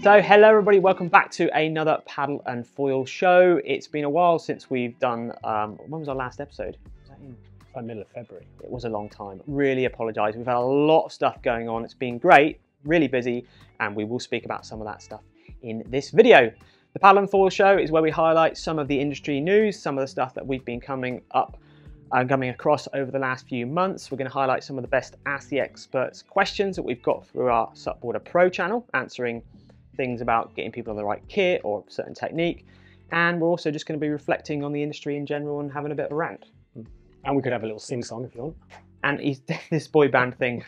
So hello everybody, welcome back to another paddle and foil show. It's been a while since we've done, when was our last episode? Was that in the middle of February? It was a long time. Really apologise. We've had a lot of stuff going on. It's been great, really busy, and we will speak about some of that stuff in this video. The Paddle and Foil show is where we highlight some of the industry news, some of the stuff that we've been coming across over the last few months. We're going to highlight some of the best Ask the Experts questions that we've got through our Supboarder Pro channel, answering things about getting people on the right kit or a certain technique. And we're also just going to be reflecting on the industry in general and having a bit of a rant. And we could have a little sing-song if you want. And this boy band thing,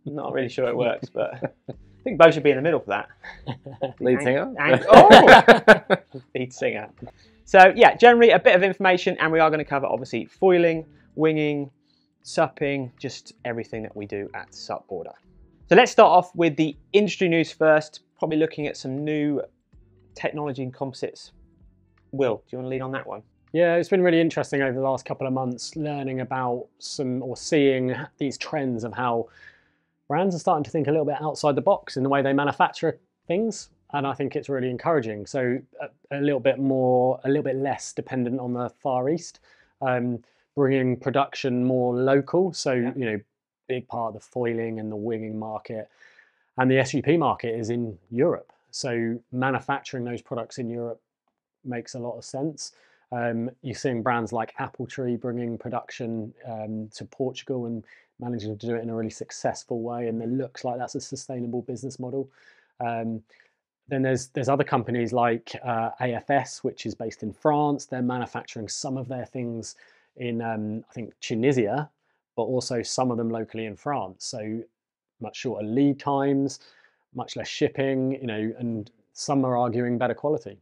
not really sure it works, but I think Bo should be in the middle for that. Lead singer? Lead singer. So yeah, generally a bit of information, and we are going to cover obviously foiling, winging, supping, just everything that we do at Supboarder. So let's start off with the industry news first, probably looking at some new technology and composites. Will, do you want to lead on that one? Yeah, it's been really interesting over the last couple of months learning about seeing these trends of how brands are starting to think a little bit outside the box in the way they manufacture things. And I think it's really encouraging. So a little bit less dependent on the Far East, bringing production more local. So, you know, big part of the foiling and the winging market and the SUP market is in Europe. So manufacturing those products in Europe makes a lot of sense. You're seeing brands like Appletree bringing production to Portugal and managing to do it in a really successful way, and it looks like that's a sustainable business model. Then there's other companies like AFS, which is based in France. They're manufacturing some of their things in I think Tunisia, but also some of them locally in France. So much shorter lead times, much less shipping, you know, and some are arguing better quality.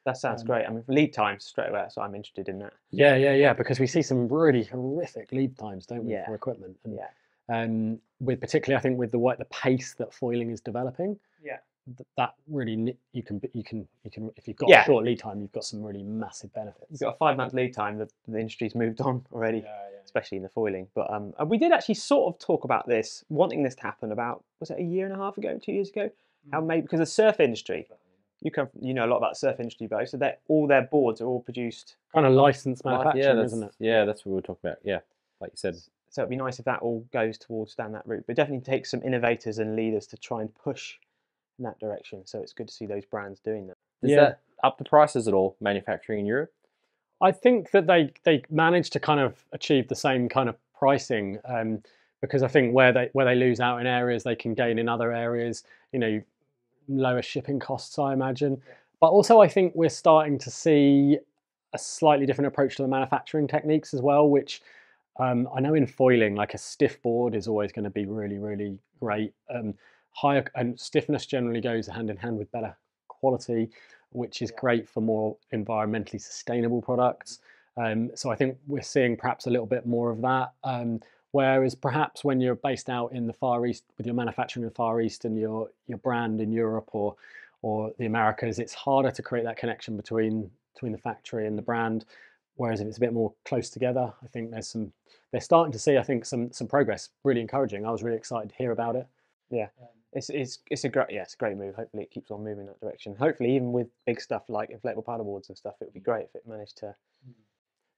That sounds great. I mean, lead times straight away, so I'm interested in that. Yeah, because we see some really horrific lead times, don't we, for equipment? And with particularly, I think with the pace that foiling is developing, that really you can if you've got a short lead time, you've got some really massive benefits. You've got a 5-month lead time. The industry's moved on already, especially in the foiling. But we did actually sort of talk about this, wanting this to happen about, was it a year and a half ago, 2 years ago? How maybe because the surf industry. You know a lot about the surf industry, Bo. So all their boards are all produced kind of licensed manufacturing, isn't it? Yeah, that's what we were talking about. Yeah, like you said. So it'd be nice if that all goes towards down that route. But it definitely takes some innovators and leaders to try and push in that direction. So it's good to see those brands doing that. Does that up the prices at all, manufacturing in Europe? I think that they managed to kind of achieve the same kind of pricing because I think where they lose out in areas, they can gain in other areas. You know, lower shipping costs, I imagine. But also I think we're starting to see a slightly different approach to the manufacturing techniques as well, which I know in foiling, like a stiff board is always going to be really, really great. Higher and stiffness generally goes hand in hand with better quality, which is great for more environmentally sustainable products. So I think we're seeing perhaps a little bit more of that. Whereas perhaps when you're based out in the Far East with your manufacturing in the Far East and your brand in Europe or the Americas, it's harder to create that connection between the factory and the brand. Whereas if it's a bit more close together, I think they're starting to see, I think, some progress. Really encouraging. I was really excited to hear about it. Yeah, it's a great move. Hopefully it keeps on moving in that direction. Hopefully even with big stuff like inflatable paddleboards and stuff, it would be great if it managed to.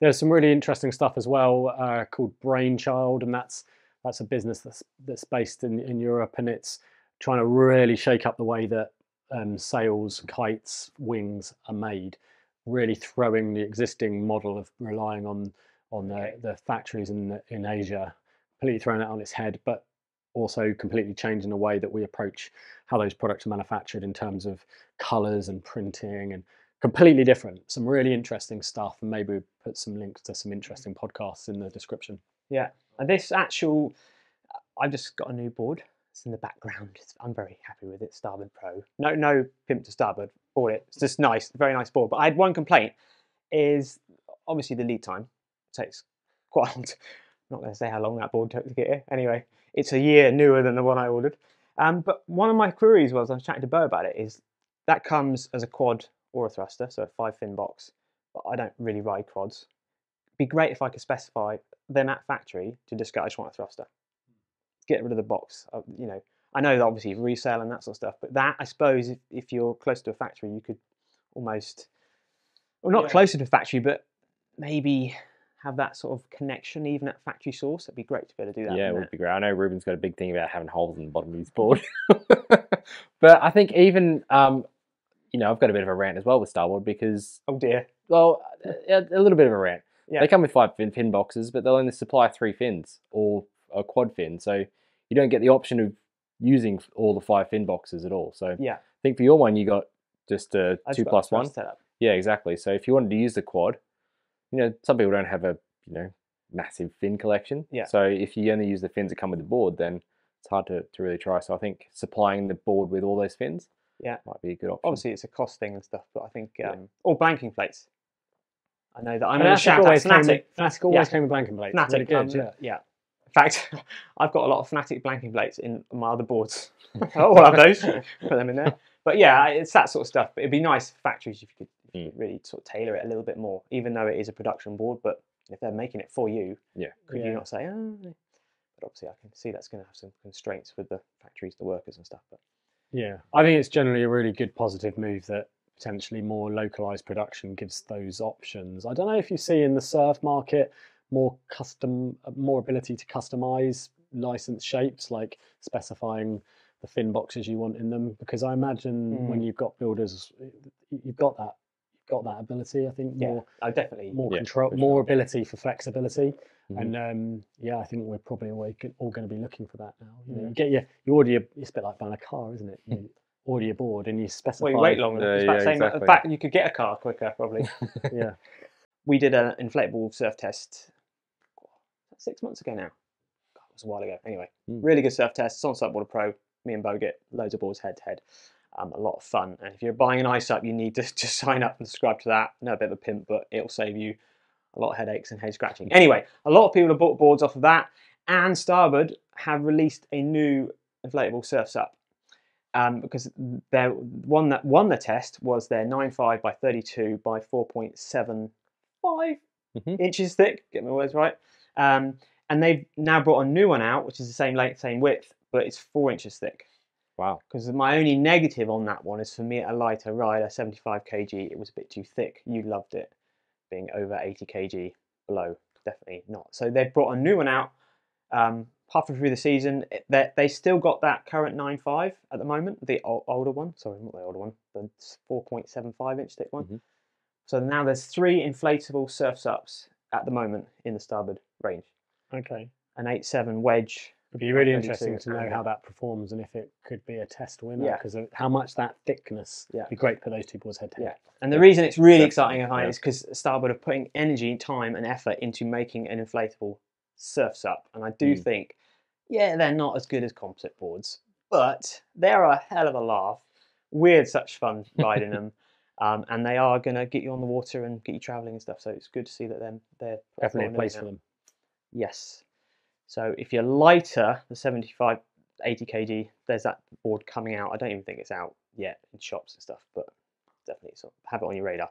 There's some really interesting stuff as well called Brainchild, and that's a business that's based in Europe, and it's trying to really shake up the way that sails, kites, wings are made, really throwing the existing model of relying on the factories in Asia, completely throwing that on its head, but also completely changing the way that we approach how those products are manufactured in terms of colours and printing, and completely different. Some really interesting stuff, and maybe we'll put some links to some interesting podcasts in the description. Yeah, and I've just got a new board. It's in the background. I'm very happy with it. Starboard Pro. No pimp to Starboard. Bought it. It's just nice, very nice board. But I had one complaint. Is obviously the lead time. It takes quite long. I'm not going to say how long that board took to get here. Anyway, it's a year newer than the one I ordered. But one of my queries was, I was chatting to Bo about it, is that comes as a quad or a thruster, so a 5-fin box. But I don't really ride quads. It'd be great if I could specify them at factory to just go, I just want a thruster. Get rid of the box. You know, I know that obviously resale and that sort of stuff, but that, I suppose, if you're close to a factory, you could almost, well, not closer to a factory, but maybe have that sort of connection even at factory source. That'd be great to be able to do that. Yeah, it wouldn't would be great. I know Ruben's got a big thing about having holes in the bottom of his board. But I think even, you know, I've got a bit of a rant as well with Starboard because, Oh dear. well, a little bit of a rant. Yeah. They come with 5 fin boxes, but they'll only supply 3 fins or a quad fin. So you don't get the option of using all the 5 fin boxes at all. So Yeah. I think for your one, you got just a I just 2 got plus a 1. setup. Yeah, exactly. So if you wanted to use the quad, you know, some people don't have a, you know, massive fin collection. Yeah. So if you only use the fins that come with the board, then it's hard to really try. So I think supplying the board with all those fins, Yeah. might be a good option. Obviously, it's a cost thing and stuff, but I think or blanking plates. I know that I'm And going to Fnatic shout out always came Fnatic. with, Fnatic always Yeah. came with blanking plates. Fnatic, Really good, yeah. In fact, I've got a lot of Fnatic blanking plates in my other boards. I'll have those. Put them in there. But yeah, it's that sort of stuff. But it'd be nice for factories if you could really sort of tailor it a little bit more, even though it is a production board. But if they're making it for you, could you not say, oh? But obviously, I can see that's going to have some constraints with the factories, the workers and stuff. But Yeah, I think it's generally a really good positive move that potentially more localized production gives those options. I don't know if you see in the surf market more ability to customize licensed shapes, like specifying the fin boxes you want in them, because I imagine when you've got builders, you've got that ability. I think I definitely more control, more ability for flexibility. And I think we're probably all going to be looking for that now. You know, you get you order it's a bit like buying a car, isn't it? You order your board and you specify. Well, you wait longer. exactly. In fact, you could get a car quicker, probably. Yeah. We did an inflatable surf test 6 months ago now. God, it was a while ago. Anyway, really good surf test. It's on Supboarder Pro. Me and Bogut, loads of boards head to head. A lot of fun. And if you're buying an iSup, you need to just sign up and subscribe to that. No, a bit of a pimp, but it'll save you a lot of headaches and head scratching. Anyway, a lot of people have bought boards off of that, and Starboard have released a new inflatable surf sup. Because their one that won the test was their 9.5 by 32 by 4.75 inches thick. Get my words right. And they've now brought a new one out, which is the same length, same width, but it's 4 inches thick. Wow. Because my only negative on that one is for me at a lighter rider, 75 kg, it was a bit too thick. You loved it being over 80 kg below. Definitely not. So they've brought a new one out halfway through the season. They still got that current 9.5 at the moment, the older one. Sorry, not the older one, the 4.75 inch thick one. So now there's 3 inflatable surf sups at the moment in the Starboard range. Okay. An 8.7 wedge. It'd be really interesting to know how that performs and if it could be a test winner because of how much that thickness. It'd be great for those two boards head to head. And the reason it's really exciting is because Starboard are putting energy, time, and effort into making an inflatable surf sup. And I do think, they're not as good as composite boards, but they're a hell of a laugh. We had such fun riding them. And they are going to get you on the water and get you travelling and stuff. So it's good to see that they're definitely a place for them. Yes. So if you're lighter, the 75, 80 kg, there's that board coming out. I don't even think it's out yet in shops and stuff, but definitely sort of have it on your radar.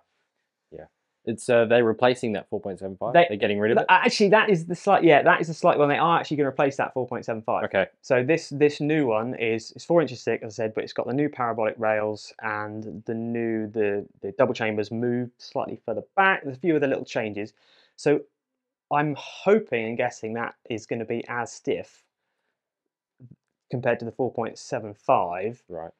Yeah. It's they're replacing that 4.75. They're getting rid of it. Actually, that is the slight. Yeah, that is the slight one. They are actually going to replace that 4.75. Okay. So this new one it's 4 inches thick, as I said, but it's got the new parabolic rails and the double chambers moved slightly further back. There's a few other little changes. So I'm hoping and guessing that is going to be as stiff compared to the 4.75. Right.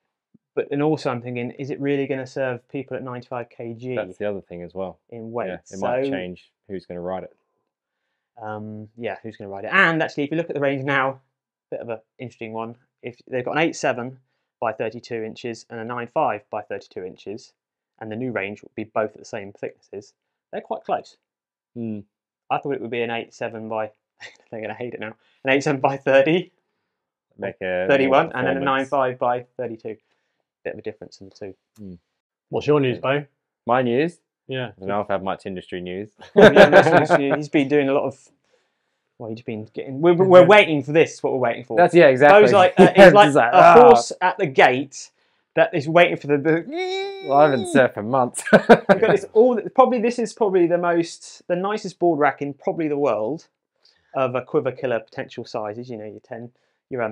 But and also I'm thinking, is it really going to serve people at 95 kg? That's the other thing as well. In weight. Yeah, it might change who's going to ride it. Who's going to ride it? And actually, if you look at the range now, bit of an interesting one. If they've got an 8.7 by 32 inches and a 9.5 by 32 inches, and the new range would be both at the same thicknesses, they're quite close. I thought it would be an 8.7 by, they're going to hate it now, an 8.7 by 30, Make a 31, and then a 9.5 by 32. Bit of a difference in the two. What's your news, Bo? My news? Yeah. I don't know if I have much industry news. He's been doing a lot of, he's been getting, we're waiting for this, what we're waiting for. That's, exactly. Bo's like, he's like a horse at the gate that is waiting for the Well, I haven't surfed for months. This is probably the nicest board rack in probably the world of a quiver killer potential sizes. You know, your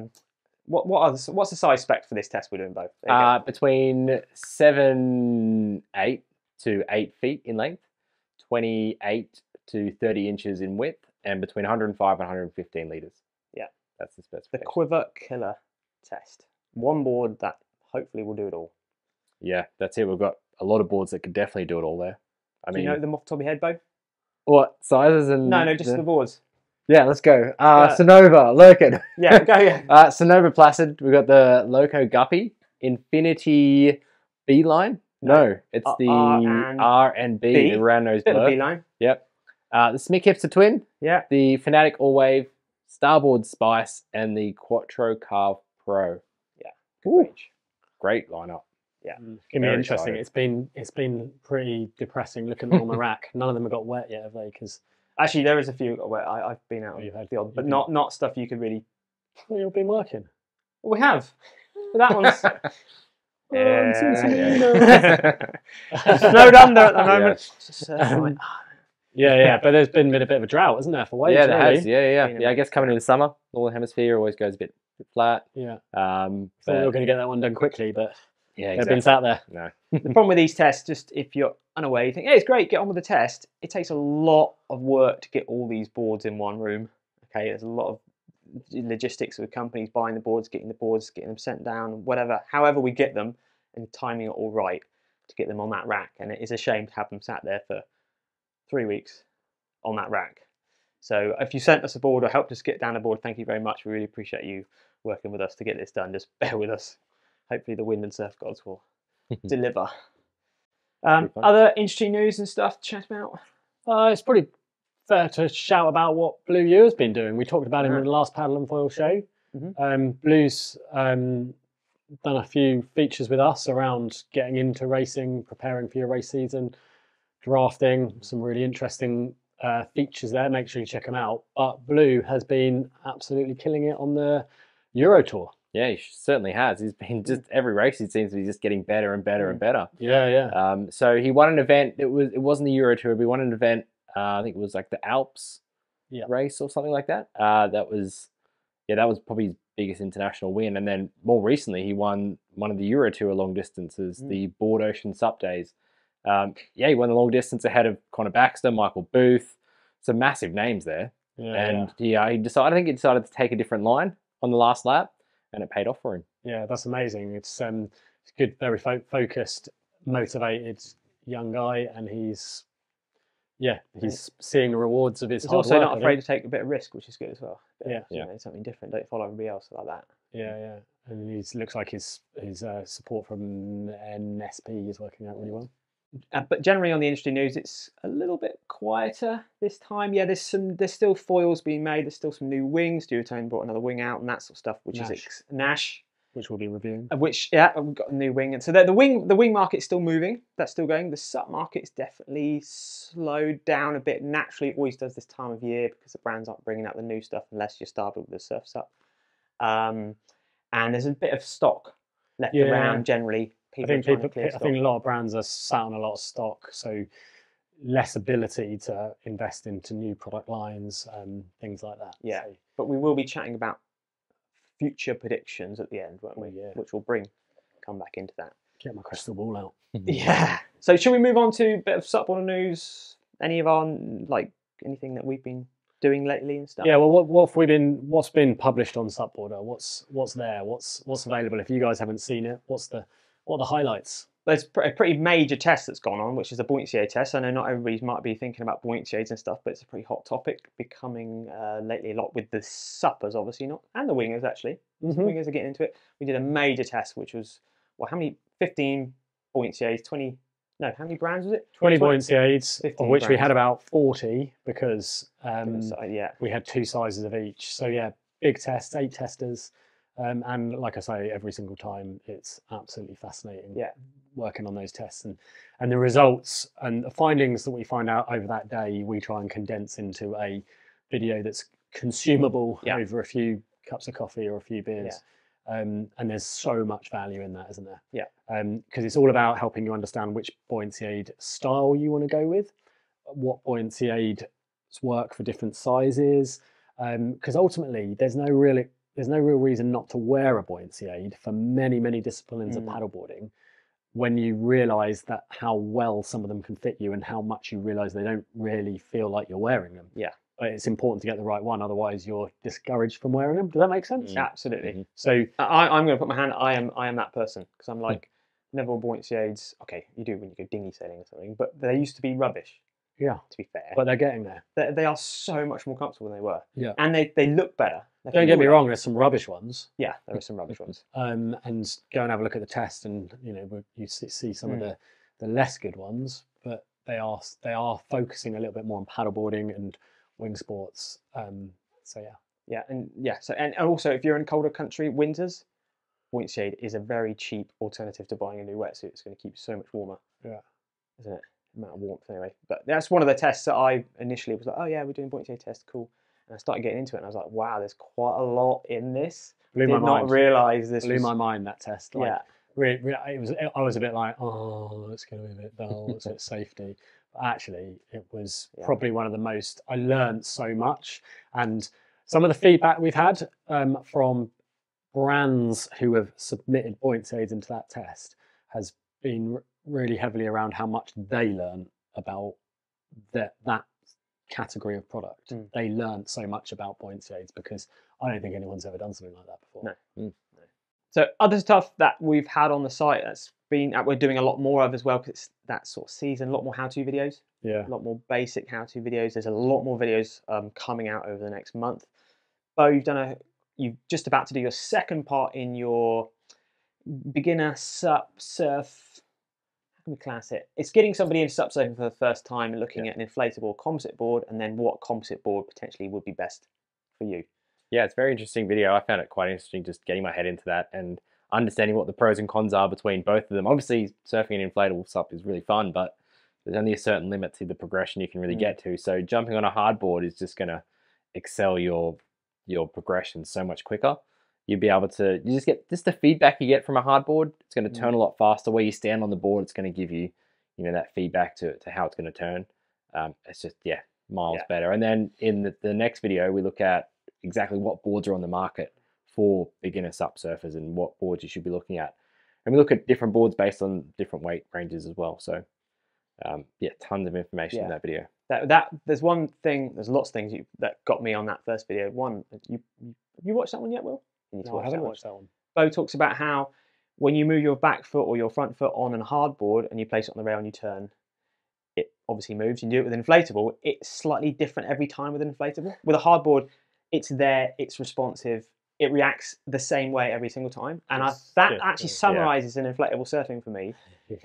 what's the size spec for this test we're doing both? There you go. Between 7-8 to 8 feet in length, 28 to 30 inches in width, and between 105 and 115 liters. Yeah, that's the The specification. Quiver Killer test. One board that hopefully will do it all. Yeah, that's it. We've got a lot of boards that could definitely do it all there. I Do mean, you know them off the top of your head, Bo? what sizes and No, just the boards. Yeah, let's go. Yeah. Sonova, Lurkin. Yeah, go. Yeah. Sonova Placid. We've got the Loco Guppy, Infinity Beeline. No, it's the R and B, the round nose Bit of blur. beeline. Yep. The Smick Hipster Twin, Yeah. the Fanatic All Wave, Starboard Spice, and the Quattro Carve Pro. Good range. Great lineup. Yeah. It's gonna be Very interesting. excited. It's been pretty depressing looking at them on the rack. None of them have got wet yet, have they? Because Actually, there is a few where I've been out you've on had- the odd, but you've not stuff you could really. you've been working. Well, we have. But that one's I'm seeing some Yeah. snowed under at the moment. It's just, like, Yeah, but there's been a bit of a drought, isn't there, for waves? Yeah, there really? has. Yeah. Been a Yeah, I bit guess coming into summer, Northern Hemisphere always goes a bit flat. Yeah. But, Thought we were going to get that one done quickly, but yeah, they've been sat there. No. the problem with these tests, just if you're unaware, you think, hey, it's great, get on with the test. It takes a lot of work to get all these boards in one room. Okay, there's a lot of logistics with companies buying the boards, getting them sent down, whatever, however we get them, and timing it all right to get them on that rack. And it is a shame to have them sat there for 3 weeks on that rack. So if you sent us a board or helped us get down a board, thank you very much. We really appreciate you working with us to get this done. Just bear with us. Hopefully the wind and surf gods will deliver. fun. Other interesting news and stuff to chat about? It's pretty fair to shout about what Blue U has been doing. We talked about him Yeah. in the last Paddle and Foil show. Mhm. Blue's done a few features with us around getting into racing, preparing for your race season, drafting, some really interesting features there. Make sure you check them out. But Blue has been absolutely killing it on the Euro Tour. Yeah, he certainly has. He's been just every race. He seems to be just getting better and better and better. Yeah. So he won an event. It wasn't the Euro Tour. But he won an event. I think it was like the Alps race or something like that. That was probably his biggest international win. And then more recently, he won one of the Euro Tour long distances, the Board Ocean Sup Days. He won the long distance ahead of Connor Baxter, Michael Booth, some massive names there. He decided to take a different line on the last lap, and it paid off for him. Yeah, that's amazing. It's good, very focused, motivated young guy, and he's seeing the rewards of his He's hard also work. not I afraid think. to take a bit of risk, which is good as well. Yeah. Something different. Don't follow everybody else like that. Yeah, and he looks like his support from NSP is working out really well. But generally on the industry news, it's a little bit quieter this time. Yeah, there's still foils being made. There's still some new wings. Duotone brought another wing out and that sort of stuff, which Nash. is Nash. Which we'll be reviewing. We've got a new wing, and so the wing market's still moving. That's still going. The SUP market's definitely slowed down a bit. Naturally, it always does this time of year because the brands aren't bringing out the new stuff unless you're started with the surf SUP. And there's a bit of stock left around generally. I think a lot of brands are sat on a lot of stock, so less ability to invest into new product lines and things like that. Yeah, So, but we will be chatting about future predictions at the end, won't we? yeah. Which will come back into that. get my crystal ball out. Yeah. So should we move on to a bit of SUP Order news? Any of our anything that we've been doing lately and stuff? Yeah, well, what's been published on Supboarder? What's there? What's available? If you guys haven't seen it, what are the highlights? There's a pretty major test that's gone on, which is the buoyancy aid test. I know not everybody might be thinking about buoyancy aids and stuff, but it's a pretty hot topic, becoming lately a lot with the suppers, obviously not, and the wingers actually. The wingers are getting into it. We did a major test, which was 15 buoyancy aids, 20. No, how many brands was it? 20 buoyancy aids, of 15 which we brands. had about 40 because Yeah. we had 2 sizes of each. So yeah, big test, 8 testers. And like I say, every single time it's absolutely fascinating working on those tests and the results and the findings that we find out over that day, we try and condense into a video that's consumable over a few cups of coffee or a few beers. And there's so much value in that, isn't there? Yeah. Because it's all about helping you understand which buoyancy aid style you want to go with, what buoyancy aids work for different sizes. Because ultimately, there's no real there's no real reason not to wear a buoyancy aid for many disciplines of Mm. paddleboarding when you realize that how well some of them can fit you and how much you realize they don't really feel like you're wearing them. Yeah. But it's important to get the right one, otherwise you're discouraged from wearing them. Does that make sense? Absolutely. Mhm. So I'm going to put my hand. I am that person because I'm like never wore buoyancy aids. Okay, you do when you go dinghy sailing or something, but they used to be rubbish. yeah, To be fair, but they're getting there. they are so much more comfortable than they were. Yeah. And they look better. They Don't get me feel wrong, there's some rubbish ones. Yeah, there are some rubbish ones. And go and have a look at the test, and you see some of the less good ones, but they are focusing a little bit more on paddleboarding and wing sports. So yeah. And also if you're in colder country, winters, buoyancy aid is a very cheap alternative to buying a new wetsuit. It's going to keep you so much warmer. Yeah. Isn't it? Amount of warmth anyway. But that's one of the tests that I initially was like, oh yeah, we're doing buoyancy aid test, cool. And I started getting into it, and I was like, wow, there's quite a lot in this. Blew Did my not mind. realise this. Blew was, my mind, that test. Like, yeah. I was a bit like, oh, it's going to be a bit dull. It's a bit safety. But actually, it was probably one of the most. I learned so much, and some of the feedback we've had from brands who have submitted buoyancy aids into that test has been really heavily around how much they learn about that category of product. They learned so much about buoyancy aids because I don't think anyone's ever done something like that before. No. So other stuff that we've had on the site that we're doing a lot more of as well, because it's that sort of season, a lot more how-to videos. Yeah. A lot more basic how-to videos. There's a lot more videos coming out over the next month. Bo, you're just about to do your second part in your beginner sup surf. How can we class it? It's getting somebody into sup surfing for the first time and looking at an inflatable composite board, and then what composite board potentially would be best for you. Yeah, it's a very interesting video. I found it quite interesting just getting my head into that and understanding what the pros and cons are between both of them. Obviously, surfing an inflatable sup is really fun, but there's only a certain limit to the progression you can really get to. So jumping on a hard board is just going to excel your progression so much quicker. You'll be able to, you just get the feedback you get from a hard board. It's going to turn a lot faster. Where you stand on the board, it's going to give you, that feedback to how it's going to turn. It's just, miles better. And then in the next video, we look at exactly what boards are on the market for beginner sup surfers and what boards you should be looking at. And we look at different boards based on different weight ranges as well. So tons of information in that video. There's one thing, there's lots of things that got me on that first video. One, you watched that one yet, Will? No, I haven't watched that one. Bo talks about how when you move your back foot or your front foot on a hard board and you place it on the rail and you turn, it obviously moves. You do it with an inflatable, it's slightly different every time with an inflatable. With a hard board, it's there, it's responsive, it reacts the same way every single time. And that actually summarizes an inflatable surfing for me.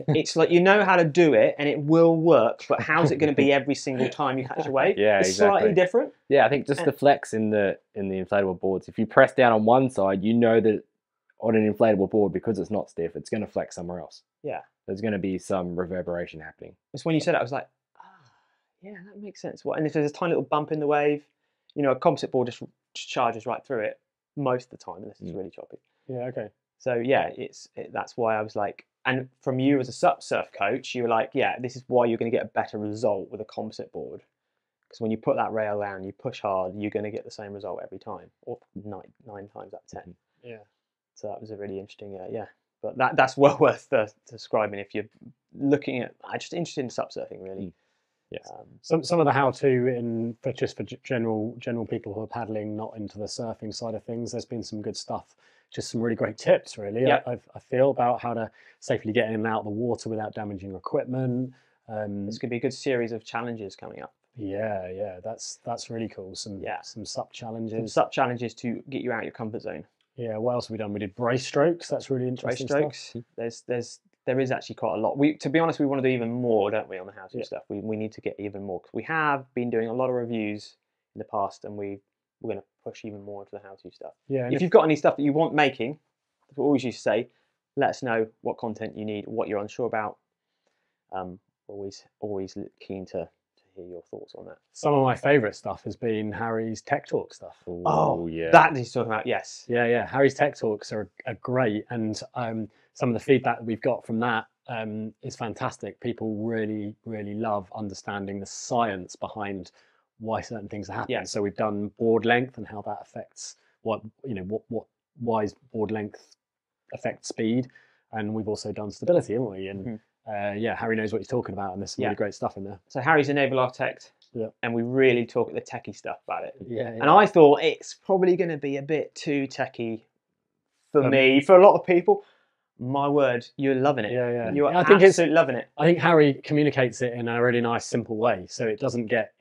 It's like you know how to do it and it will work, but how's it going to be every single time you catch a wave? Yeah, it's exactly. slightly different. Yeah, I think just the flex in the inflatable boards. If you press down on one side, you know that on an inflatable board, because it's not stiff, it's going to flex somewhere else. Yeah. There's going to be some reverberation happening. It's when you said it, I was like, yeah, that makes sense. And if there's a tiny little bump in the wave, a composite board just charges right through it most of the time, unless it's really choppy. Yeah, okay. So yeah, that's why I was like, and from you as a sup surf coach, you were like, yeah, this is why you're going to get a better result with a composite board. Because when you put that rail down, you push hard, you're going to get the same result every time, or nine times out of 10. Yeah. So that was a really interesting, But that's well worth describing if you're looking at, just interested in sup surfing, really. Yes. Some of the how-to for general people who are paddling, not into the surfing side of things. There's been some good stuff, just some really great tips, really. Yep. I feel about how to safely get in and out of the water without damaging your equipment. There's going to be a good series of challenges coming up. Yeah, that's really cool. Some sup challenges. Some sup challenges to get you out of your comfort zone. Yeah. What else have we done? We did brace strokes. That's really interesting. Brace strokes. There is actually quite a lot. To be honest, we want to do even more, don't we, on the how-to stuff? We need to get even more, because we have been doing a lot of reviews in the past, and we're going to push even more into the how-to stuff. Yeah. If you've got any stuff that you want making, we always used to say, let us know what content you need, what you're unsure about. Always keen to hear your thoughts on that. Some of my favourite stuff has been Harry's Tech Talk stuff. Oh, yeah. That he's talking about, yes. Yeah. Harry's Tech Talks are great, and some of the feedback that we've got from that is fantastic. People really, really love understanding the science behind why certain things happen. Yeah. So we've done board length and how that affects what why is board length affect speed, and we've also done stability, haven't we? And Harry knows what he's talking about, and there's some really great stuff in there. So Harry's a naval architect, Yeah. and we really talk the techie stuff about it. Yeah, And I thought it's probably going to be a bit too techie for me, for a lot of people. My word, you're loving it. Yeah. You're I think absolutely loving it. I think Harry communicates it in a really nice, simple way, so it doesn't get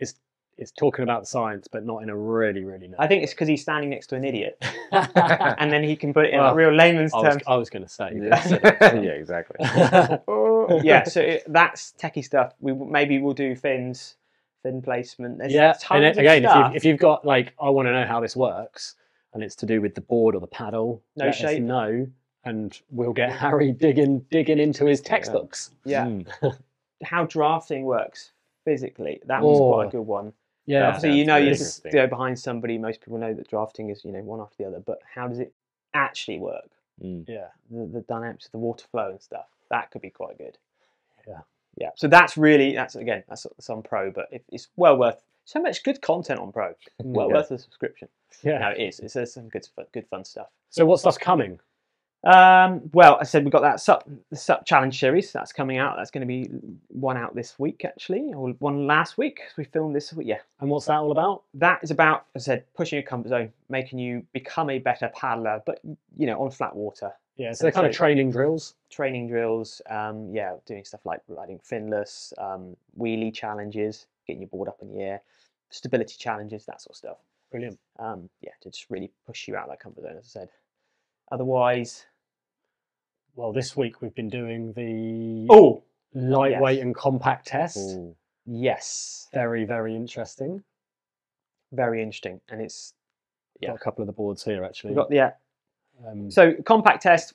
it's talking about the science, but not in a really nice I think it's because he's standing next to an idiot, and then he can put it in real layman's terms. I was going to say. Yeah, exactly. Yeah, so that's techie stuff. Maybe we'll do fin placement. There's Yeah, and tons of again, stuff. if you've got like, I want to know how this works, and it's to do with the board or the paddle, No let us shape. know, and we'll get Harry digging into his textbooks. Yeah. How drafting works physically. That was quite a good one. Yeah. Obviously, you really just go behind somebody. Most people know that drafting is, one after the other. But how does it actually work? Yeah. The dynamics of the water flow and stuff. That could be quite good. Yeah. Yeah. So that's on Pro, but it's well worth. So much good content on Pro. Well worth the subscription. Yeah. No, it is. It's some good fun stuff. So what stuff's coming? Well, I said we've got that the SUP challenge series that's coming out. That's going to be one out this week, actually, or one last week. We filmed this week, yeah. And what's that all about? That is about, as I said, pushing your comfort zone, making you become a better paddler, but on flat water. Yeah, so they're kind of training drills. Training drills, doing stuff like riding finless, wheelie challenges, getting your board up in the air, stability challenges, that sort of stuff. Brilliant. To just really push you out of that comfort zone, as I said. Otherwise, well, this week we've been doing the lightweight and compact test. Ooh. Yes. Very, very interesting. Very interesting. And it's got a couple of the boards here, actually. We've got so compact test,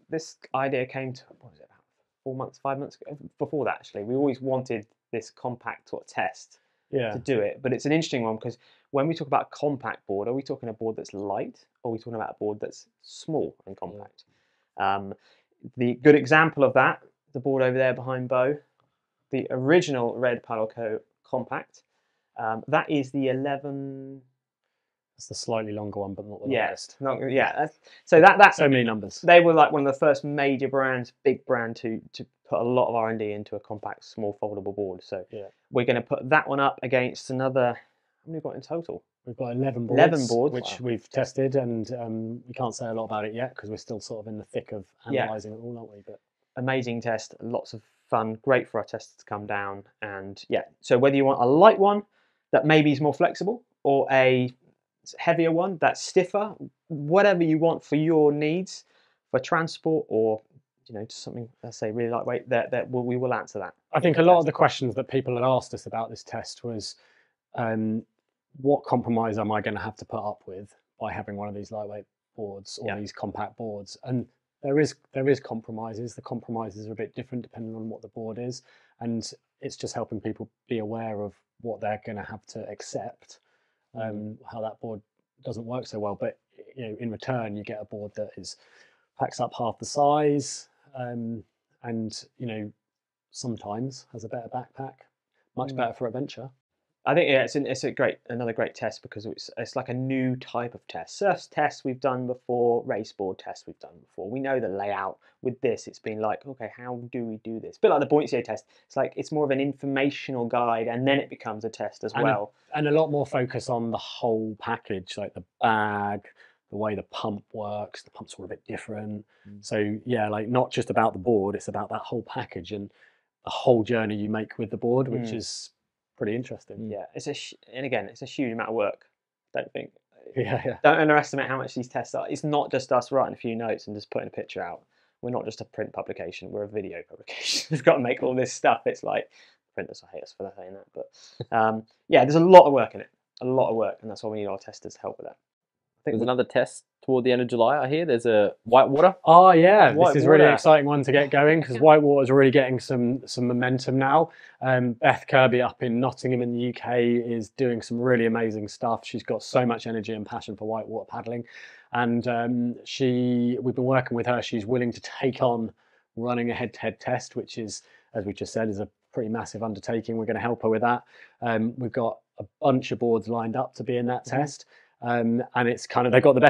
this idea came to, what was it, about 4 months, 5 months ago? Before that, actually. We always wanted this compact sort of test to do it. But it's an interesting one because when we talk about a compact board, are we talking a board that's light, or are we talking about a board that's small and compact? The good example of that, the board over there behind Bo, the original Red Paddle Co compact, that is the 11. That's the slightly longer one, but not the longest. So that's so many numbers. They were like one of the first major brands, big brand to put a lot of R&D into a compact, small, foldable board. So we're going to put that one up against another. How many have we got in total? We've got 11 boards. 11 boards, which we've tested, and we can't say a lot about it yet because we're still sort of in the thick of analysing it all, aren't we? But amazing test, lots of fun, great for our testers to come down. And so whether you want a light one that maybe is more flexible, or a heavier one that's stiffer, whatever you want for your needs for transport, or just something, let's say, really lightweight, we will answer that. I think a lot of the questions that people had asked us about this test was, what compromise am I going to have to put up with by having one of these lightweight boards or these compact boards? And there is compromises. The compromises are a bit different depending on what the board is, and it's just helping people be aware of what they're going to have to accept. How that board doesn't work so well, but in return you get a board that packs up half the size, and sometimes has a better backpack, much better for adventure. I think it's another great test because it's like a new type of test. Surf tests we've done before, race board tests we've done before. We know the layout. With this, it's been like, okay, how do we do this? A bit like the buoyancy test. It's like it's more of an informational guide, and then it becomes a test as well. And a lot more focus on the whole package, like the bag, the way the pump works. The pump's all a bit different. So like not just about the board, it's about that whole package and the whole journey you make with the board, which is pretty interesting. Yeah, it's a huge amount of work. Don't think. Yeah. Don't underestimate how much these tests are. It's not just us writing a few notes and just putting a picture out. We're not just a print publication. We're a video publication. We've got to make all this stuff. It's like printers will hate us for saying that, but there's a lot of work in it. A lot of work, and that's why we need our testers to help with that. There's another test toward the end of July, I hear. There's a Whitewater. Oh yeah, this is a really exciting one to get going because Whitewater's really getting some momentum now. Beth Kirby up in Nottingham in the UK is doing some really amazing stuff. She's got so much energy and passion for whitewater paddling, and we've been working with her. She's willing to take on running a head-to-head test, which is, as we just said, is a pretty massive undertaking. We're going to help her with that. We've got a bunch of boards lined up to be in that test. and it's kind of they've got the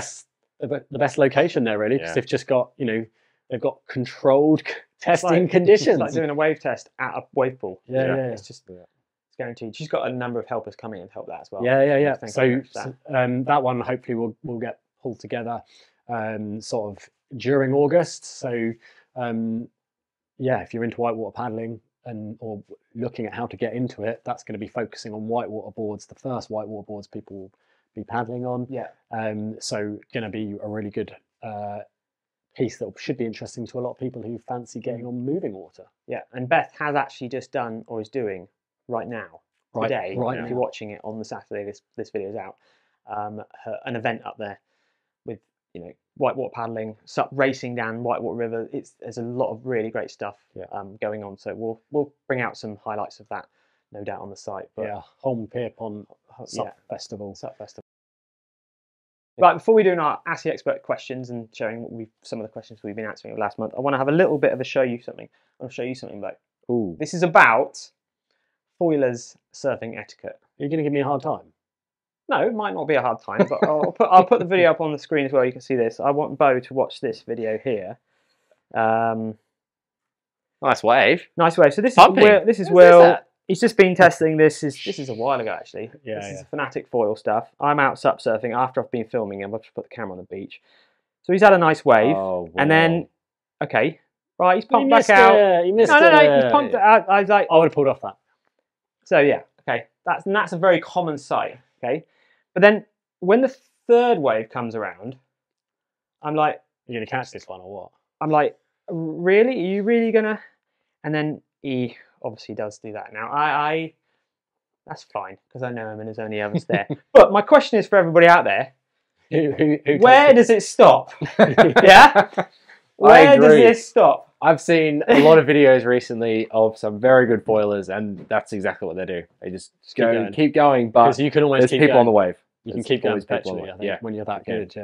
best location there really because Yeah. they've just got they've got controlled testing like- conditions. It's like doing a wave test at a wave pool. Yeah, yeah. It's just it's guaranteed. She's got a number of helpers coming in to help that as well. Yeah. Thank you So, very much for that. that one hopefully will get pulled together sort of during August. So if you're into whitewater paddling or looking at how to get into it, that's going to be focusing on whitewater boards, the first whitewater boards people will be paddling on. Yeah. So going to be a really good piece that should be interesting to a lot of people who fancy getting on moving water. Yeah, and Beth has actually just done or is doing right now, today, right if now. you're watching it on the Saturday this video is out, an event up there with whitewater paddling, racing down Whitewater River. There's a lot of really great stuff going on. So we'll bring out some highlights of that, no doubt, on the site. But Holm Pier Pond Sup Festival. Sup Festival. Right, before we do our Ask the Expert questions and showing some of the questions we've been answering last month, I want to have a little bit of a show you something. I want to show you something, Bo. Ooh. This is about foilers surfing etiquette. Are you going to give me a hard time? No, it might not be a hard time, but I'll put the video up on the screen as well. You can see this. I want Bo to watch this video here. Nice wave. Nice wave. So this Pumping. is Where's Will. this at? He's just been testing this. This is a while ago actually. Yeah, This is Fanatic foil stuff. I'm out sup surfing after I've been filming him. I've just put the camera on the beach. So he's had a nice wave, Oh, and then right, he's You pumped back missed out. it. You missed No, it. he's pumped it out. I was like, I would have pulled off that. so yeah, okay. That's a very common sight. Okay, but then when the third wave comes around, I'm like, You're going to catch this one or what? I'm like, really? Are you really gonna? And then he obviously does do that. Now I that's fine because I know him and there's only others there. But my question is for everybody out there: Who where does it stop? Yeah, where does this stop? I've seen a lot of videos recently of some very good foilers, and that's exactly what they do. They just keep going, but Because you can always there's keep people going. on the wave. You can There's keep going always people on the perpetually, wave. I think, when you're that good.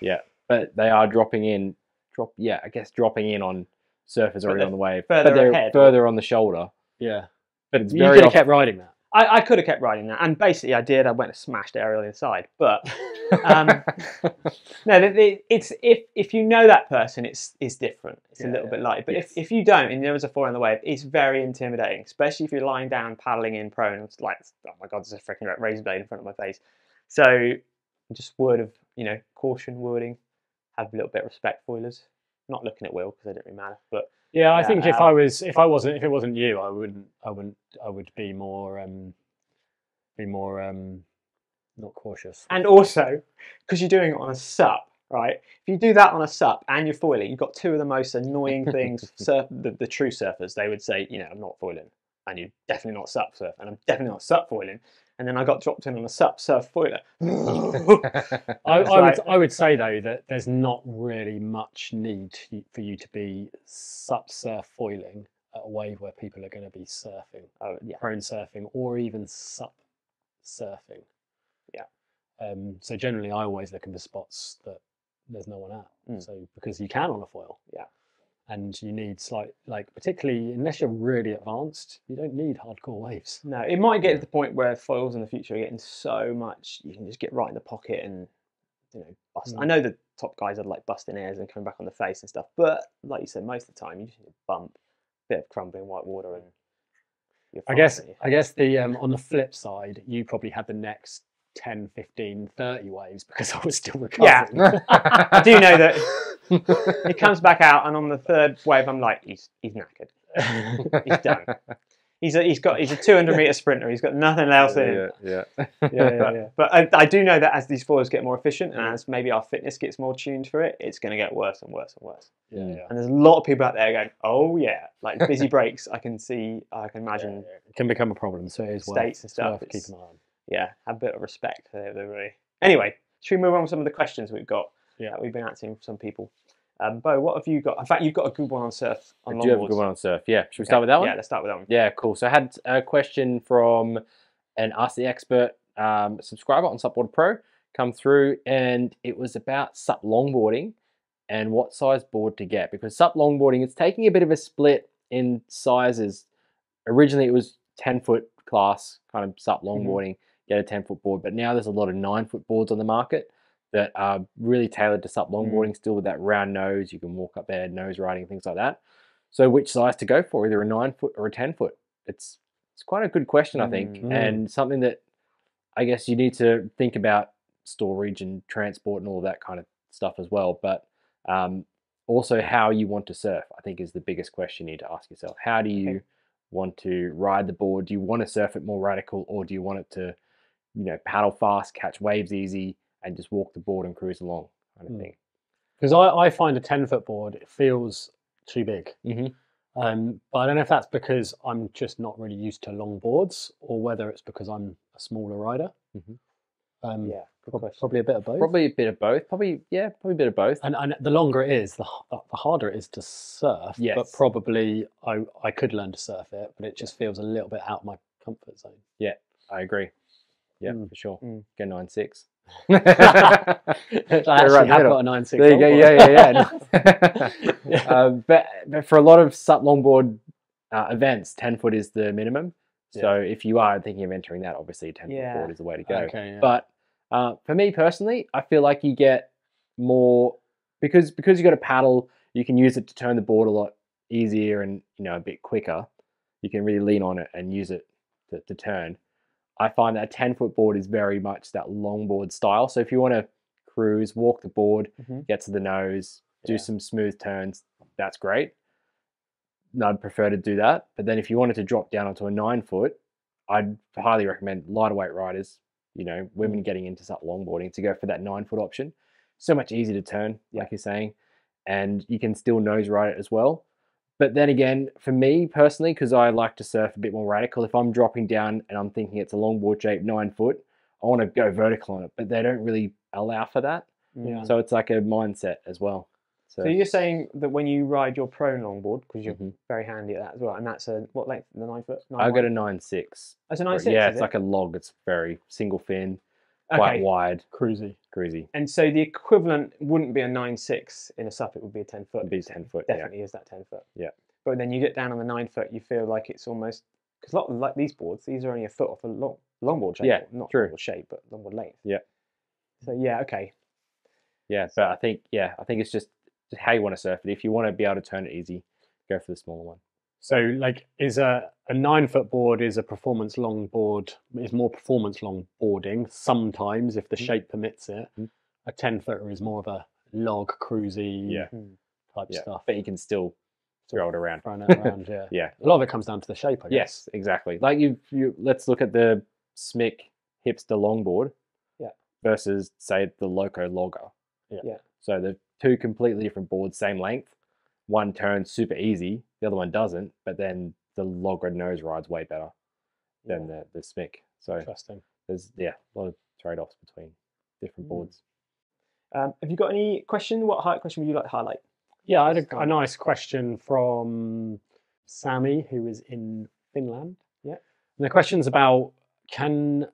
Yeah. But they are dropping in on surfers already they're on the wave. further but they're ahead, further on the show. Yeah. But it's You very could have often, kept riding that. I could have kept riding that, and basically I did. I went and smashed Ariel inside, but no, it's if you know that person, it's different. It's a little bit light. But if you don't, and there was a foil on the wave, it's very intimidating, especially if you're lying down paddling in prone. It's like, oh my god, there's a freaking razor blade in front of my face. So just word of caution, wording. Have a little bit of respect, foilers. Not looking at Will because it didn't really matter, but. Yeah, I think if it wasn't you, I would be more not cautious. And also, because you're doing it on a sup, right? If you do that on a sup and you're foiling, you've got two of the most annoying things. The true surfers, they would say, I'm not foiling, and you're definitely not sup surf, and I'm definitely not sup foiling. And then I got dropped in on a sup surf foiler. I would say though that there's not really much need for you to be sup surf foiling at a wave where people are going to be surfing, prone surfing, or even sup surfing. Yeah. So generally, I always look for spots that there's no one at. So because you can on a foil. Yeah. And you need particularly unless you're really advanced, you don't need hardcore waves. No, it might get to the point where foils in the future are getting so much you can just get right in the pocket and bust. I know the top guys are like busting airs and coming back on the face and stuff, but like you said, most of the time you just need a bump, a bit of crumbling white water, and you're fine. I guess the on the flip side, you probably had the next 10, 15, 30 waves because I was still recovering. Yeah, I do know that. He comes back out, and on the third wave, I'm like, he's knackered. He's done. He's a 200-meter sprinter. He's got nothing else in him. Yeah. But I do know that as these foils get more efficient, and as maybe our fitness gets more tuned for it, it's going to get worse and worse and worse. Yeah. And there's a lot of people out there going, "Oh yeah," like busy breaks. I can imagine. It can become a problem. So it is states and stuff. Keep an eye on. Yeah, have a bit of respect for everybody. Anyway, should we move on with some of the questions we've got? That we've been answering from some people. Bo, what have you got? In fact, you've got a good one on surf. I do have a good one on surf. Yeah, should we start with that one? Yeah, let's start with that one. Yeah, cool. So I had a question from an Ask the Expert subscriber on Supboard Pro come through, and it was about sup longboarding and what size board to get, because sup longboarding, it's taking a bit of a split in sizes. Originally, it was 10-foot class kind of sup longboarding. get a 10-foot board. But now there's a lot of 9-foot boards on the market that are really tailored to SUP longboarding, still with that round nose. You can walk up there, nose riding, things like that. So which size to go for, either a 9-foot or a 10-foot? It's quite a good question, I think, and something that I guess you need to think about storage and transport and all that kind of stuff as well. But also how you want to surf, I think, is the biggest question you need to ask yourself. How do you want to ride the board? Do you want to surf it more radical, or do you want it to, paddle fast, catch waves easy, and just walk the board and cruise along kind of thing? Because I find a 10-foot board, it feels too big. But I don't know if that's because I'm just not really used to long boards, or whether it's because I'm a smaller rider. Probably a bit of both. Probably a bit of both. Probably a bit of both. And the longer it is, the harder it is to surf. Yes. But probably I could learn to surf it, but it just feels a little bit out of my comfort zone. Yeah, I agree. Yeah, for sure. Go 9.6. I actually have got a 9.6. There you go. Yeah. But for a lot of SUP longboard events, 10-foot is the minimum. So if you are thinking of entering that, obviously a 10-foot board is the way to go. But for me personally, I feel like you get more because you got to paddle. You can use it to turn the board a lot easier and a bit quicker. You can really lean on it and use it to turn. I find that a 10-foot board is very much that longboard style. So if you want to cruise, walk the board, get to the nose, do some smooth turns, that's great. I'd prefer to do that. But then if you wanted to drop down onto a 9-foot, I'd highly recommend lighter weight riders, women getting into SUP longboarding, to go for that 9-foot option. So much easier to turn, like you're saying, and you can still nose ride it as well. But then again, for me personally, because I like to surf a bit more radical, if I'm dropping down and I'm thinking it's a longboard shape 9-foot, I want to go vertical on it, but they don't really allow for that. So it's like a mindset as well. So you're saying that when you ride your pro longboard, because you're very handy at that as well, and that's what length? The 9-foot? I've got a 9.6. That's a 9.6. Yeah, it's like a log. It's very single fin, quite wide, cruisy. And so the equivalent wouldn't be a 9.6 in a SUP; it would be a 10-foot. It'd be 10-foot. Definitely is that 10-foot. Yeah. But then you get down on the 9-foot, you feel like it's almost, because a lot of like these boards, these are only a foot off a longboard shape. Yeah, not true. longboard shape, but longboard length. Yeah. So yeah, okay. Yeah, but I think it's just how you want to surf it. If you want to be able to turn it easy, go for the smaller one. So like is a 9-foot board is a performance longboard, is more performance longboarding sometimes if the shape permits it. A 10-footer is more of a log cruisy type stuff. But you can still throw it around. Throwing it around, Yeah. A lot of it comes down to the shape, I guess. Yes, exactly. Like you let's look at the SMIC hipster longboard versus say the Loco logger. Yeah. So the two completely different boards, same length. One turns super easy, the other one doesn't, but then the logger nose rides way better than the SMIC. So Interesting. there's a lot of trade-offs between different boards. Have you got any question? What question would you like to highlight? Yeah, I had a nice question from Sammy, who is in Finland. Yeah. And the question's about, can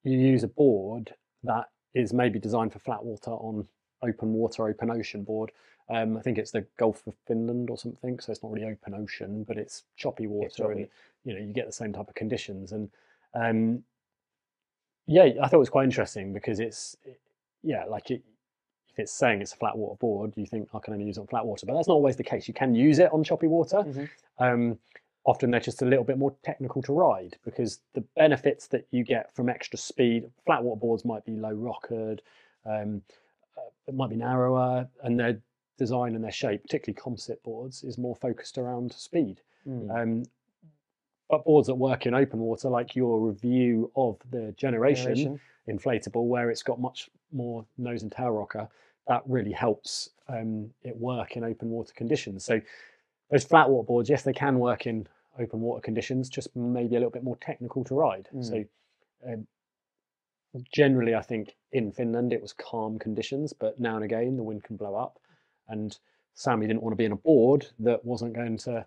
you use a board that is maybe designed for flat water on open water, open ocean board? I think it's the Gulf of Finland or something, so it's not really open ocean, but it's choppy water, and you get the same type of conditions. And I thought it was quite interesting because if it's saying it's a flat water board, you think I can only use it on flat water, but that's not always the case. You can use it on choppy water. Often they're just a little bit more technical to ride because the benefits that you get from extra speed, flat water boards might be low rockered, it might be narrower, and their design and their shape, particularly composite boards, is more focused around speed. But boards that work in open water, like your review of the Generation inflatable, where it's got much more nose and tail rocker, that really helps it work in open water conditions. So those flat water boards, yes, they can work in open water conditions, just maybe a little bit more technical to ride. So generally, I think in Finland it was calm conditions, but now and again the wind can blow up, and Sammy didn't want to be in a board that wasn't going to,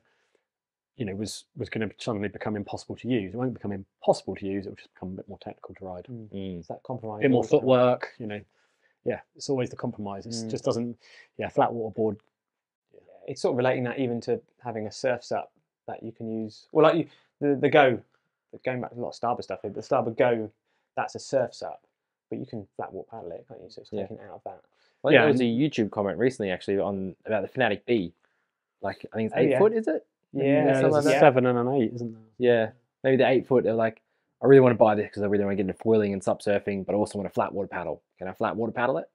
was going to suddenly become impossible to use. It won't become impossible to use; it will just become a bit more technical to ride. It's that compromise. A bit more footwork, it's always the compromise. It just doesn't, flat water board. It's sort of relating that even to having a surf SUP that you can use. Well, like the Go, going back to a lot of Starboard stuff here, but the Starboard Go, that's a surf sup, but you can flat water paddle it, can't you? So it's taken out of that. Well, there was a YouTube comment recently actually on about the Fanatic B. Like I think it's 8 foot, is it? Yeah, there's a 7 and an 8, isn't there? Yeah, maybe the 8 foot. They're like, I really want to buy this because I really want to get into foiling and sup surfing, but I also want to flat water paddle. Can I flat water paddle it?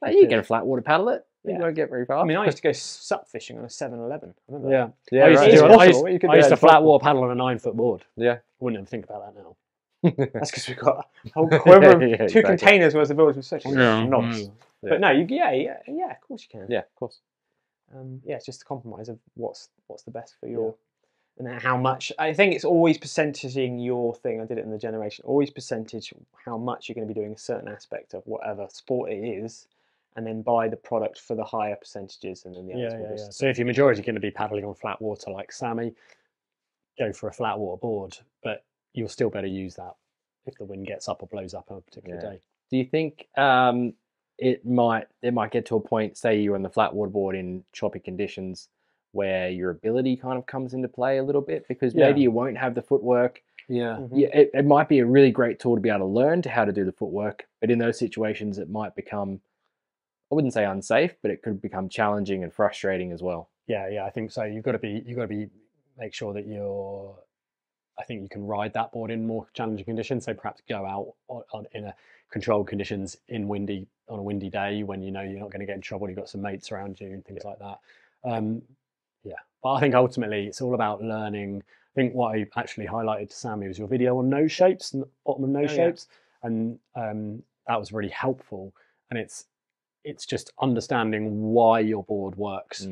Like, you can flat water paddle it. You won't get very far. I mean, I used to go sup fishing on a 711. I remember Yeah, yeah. I used to flat water paddle on a 9 foot board. Yeah, wouldn't even think about that now. That's because we've got a whole quiver of two containers worth of boards with such knobs. But no, of course you can. Yeah, of course. It's just a compromise of what's the best for your and how much. I think it's always percentaging your thing. I did it in the generation. Always percentage how much you're going to be doing a certain aspect of whatever sport it is, and then buy the product for the higher percentages, and then the others. So if your majority are going to be paddling on flat water like Sammy, go for a flat water board, but you'll still better use that if the wind gets up or blows up on a particular day. Do you think it might get to a point, say you're on the flat water board in choppy conditions, where your ability kind of comes into play a little bit, because maybe you won't have the footwork. It might be a really great tool to be able to learn how to do the footwork, but in those situations it might become, I wouldn't say unsafe, but it could become challenging and frustrating as well. I think so. You've got to be make sure that I think you can ride that board in more challenging conditions. So perhaps go out in a controlled conditions on a windy day when you know you're not going to get in trouble. You've got some mates around you and things like that. But I think ultimately it's all about learning. I think what I actually highlighted to Sammy was your video on nose shapes, bottom of nose shapes, and that was really helpful. And it's just understanding why your board works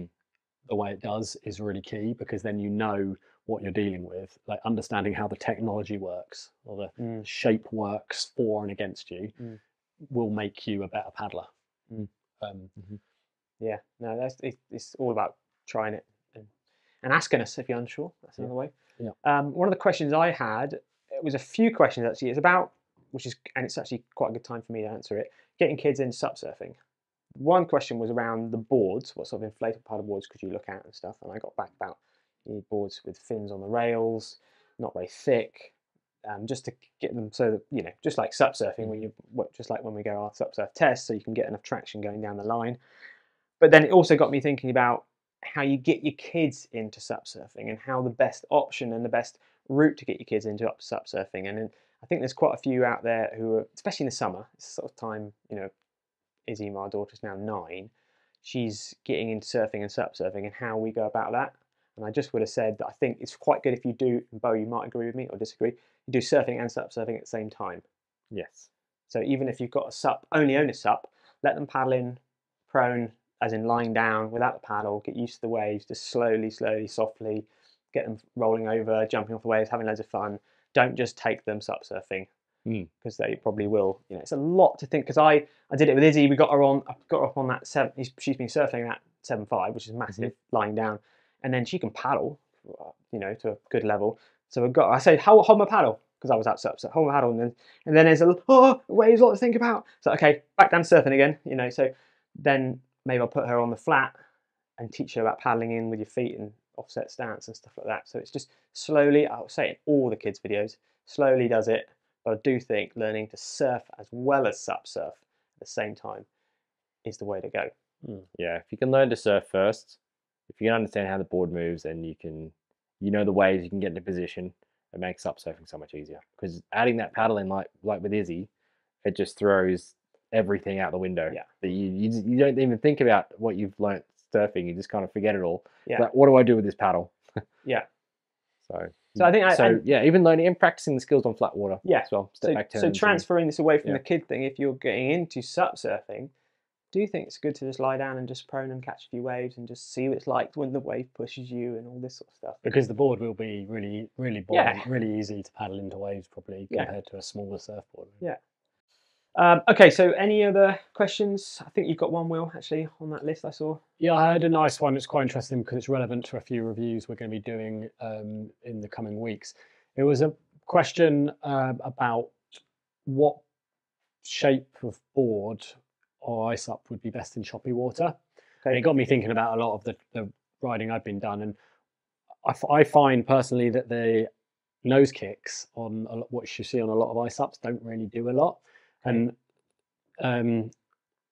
the way it does is really key, because then you know what you're dealing with, like understanding how the technology works or the shape works for and against you will make you a better paddler. It's all about trying it and asking us if you're unsure. That's another way. One of the questions I had, it was a few questions actually. It's about, and it's actually quite a good time for me to answer it, getting kids into sup surfing. One question was around the boards, what sort of inflatable paddle boards could you look at and stuff, and I got back about you need boards with fins on the rails, not very thick, just to get them so that, just like sup surfing, just like when we go our sup surf test, so you can get enough traction going down the line. But then it also got me thinking about how you get your kids into sup surfing and how the best option and the best route to get your kids into sup surfing. And I think there's quite a few out there who are, especially in the summer, it's sort of time, Izzy, my daughter's now 9, she's getting into surfing and sup surfing, and how we go about that. And I just would have said that I think it's quite good if you do, and Bo, you might agree with me or disagree, you do surfing and sup surfing at the same time. Yes. So even if you've got a sup, only own a sup, let them paddle in prone, as in lying down without the paddle, get used to the waves, just slowly, softly, get them rolling over, jumping off the waves, having loads of fun. Don't just take them sup surfing, because they probably will. It's a lot to think, because I did it with Izzy. I got her up on that 7, she's been surfing that 7.5, which is massive, lying down. And then she can paddle, to a good level. So I say, hold my paddle, because I was out surf, so hold my paddle, and then there's waves, a lot to think about. So okay, back down surfing again, So then maybe I'll put her on the flat and teach her about paddling in with your feet and offset stance and stuff like that. So it's just slowly, I'll say in all the kids' videos, slowly does it. But I do think learning to surf as well as sup surf at the same time is the way to go. Yeah, if you can learn to surf first, if you can understand how the board moves, and the waves, you can get into position, it makes sup surfing so much easier. Because adding that paddle in, like with Izzy, it just throws everything out the window. Yeah. That you don't even think about what you've learnt surfing. You just kind of forget it all. Yeah. Like, what do I do with this paddle? Yeah. So I think even learning and practicing the skills on flat water. Yeah. As well. Step back turns. So transferring this away from the kid thing, if you're getting into sup surfing, do you think it's good to just lie down and just prone and catch a few waves and just see what it's like when the wave pushes you and all this sort of stuff? Because the board will be really, really buoyant, really easy to paddle into waves probably compared to a smaller surfboard. Yeah. Okay, so any other questions? I think you've got one, Will, actually, on that list I saw. Yeah, I had a nice one. It's quite interesting because it's relevant to a few reviews we're going to be doing in the coming weeks. It was a question about what shape of board or ice up would be best in choppy water. Okay. And it got me thinking about a lot of the riding I've been done, and I find personally that the nose kicks on what you see on a lot of ice ups don't really do a lot. And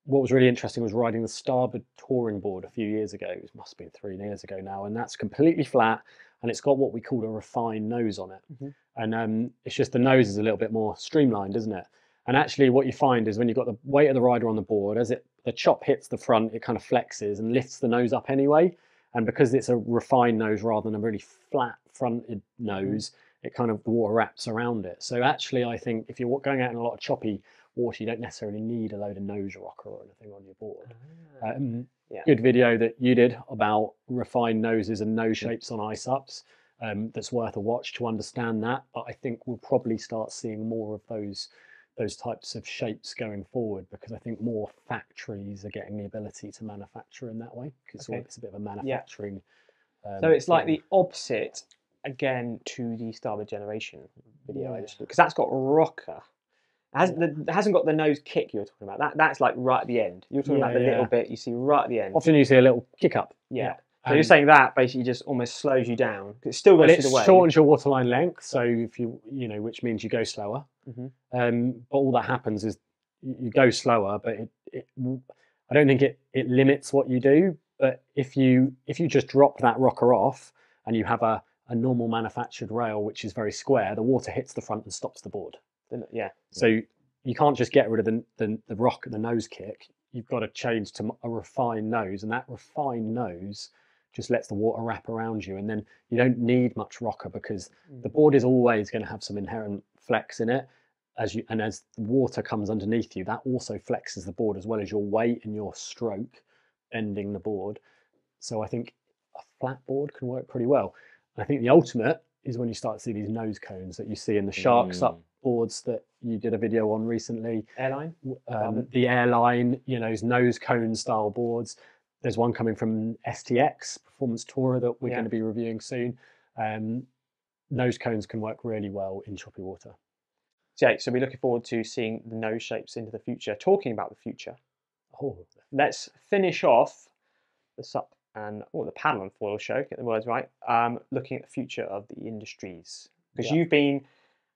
what was really interesting was riding the Starboard touring board a few years ago. It must have been 3 years ago now, and that's completely flat, and it's got what we call a refined nose on it. And it's just the nose is a little bit more streamlined, isn't it? And actually, what you find is when you've got the weight of the rider on the board, as the chop hits the front, it kind of flexes and lifts the nose up anyway. And because it's a refined nose rather than a really flat fronted nose, it kind of, the water wraps around it. So actually, I think if you're going out in a lot of choppy water, you don't necessarily need a load of nose rocker or anything on your board. Good video that you did about refined noses and nose shapes on ice ups. That's worth a watch to understand that. But I think we'll probably start seeing more of those types of shapes going forward, because I think more factories are getting the ability to manufacture in that way, because it's a bit of a manufacturing. So it's like the opposite again to the Starboard Generation video, because that's got rocker. It hasn't got the nose kick you were talking about. That's like right at the end. You're talking about the little bit you see right at the end. Often you see a little kick up. So you're saying that basically just almost slows you down. It still goes through the wave. It shortens your waterline length, so if which means you go slower. But all that happens is you go slower, but I don't think it limits what you do. But if you just drop that rocker off and you have a normal manufactured rail which is very square, the water hits the front and stops the board. So you can't just get rid of the nose kick. You've got to change to a refined nose, and that refined nose just lets the water wrap around you, and then you don't need much rocker, because the board is always going to have some inherent flex in it. As the water comes underneath you, that also flexes the board, as well as your weight and your stroke bending the board. So I think a flat board can work pretty well. And I think the ultimate is when you start to see these nose cones that you see in the Sharks Up boards that you did a video on recently. Airline? The Airline, those nose cone style boards. There's one coming from STX, Performance Tourer, that we're going to be reviewing soon. Nose cones can work really well in choppy water. So we're looking forward to seeing the nose shapes into the future. Talking about the future, let's finish off the SUP and the paddle and foil show, get the words right, looking at the future of the industries. Because you've been,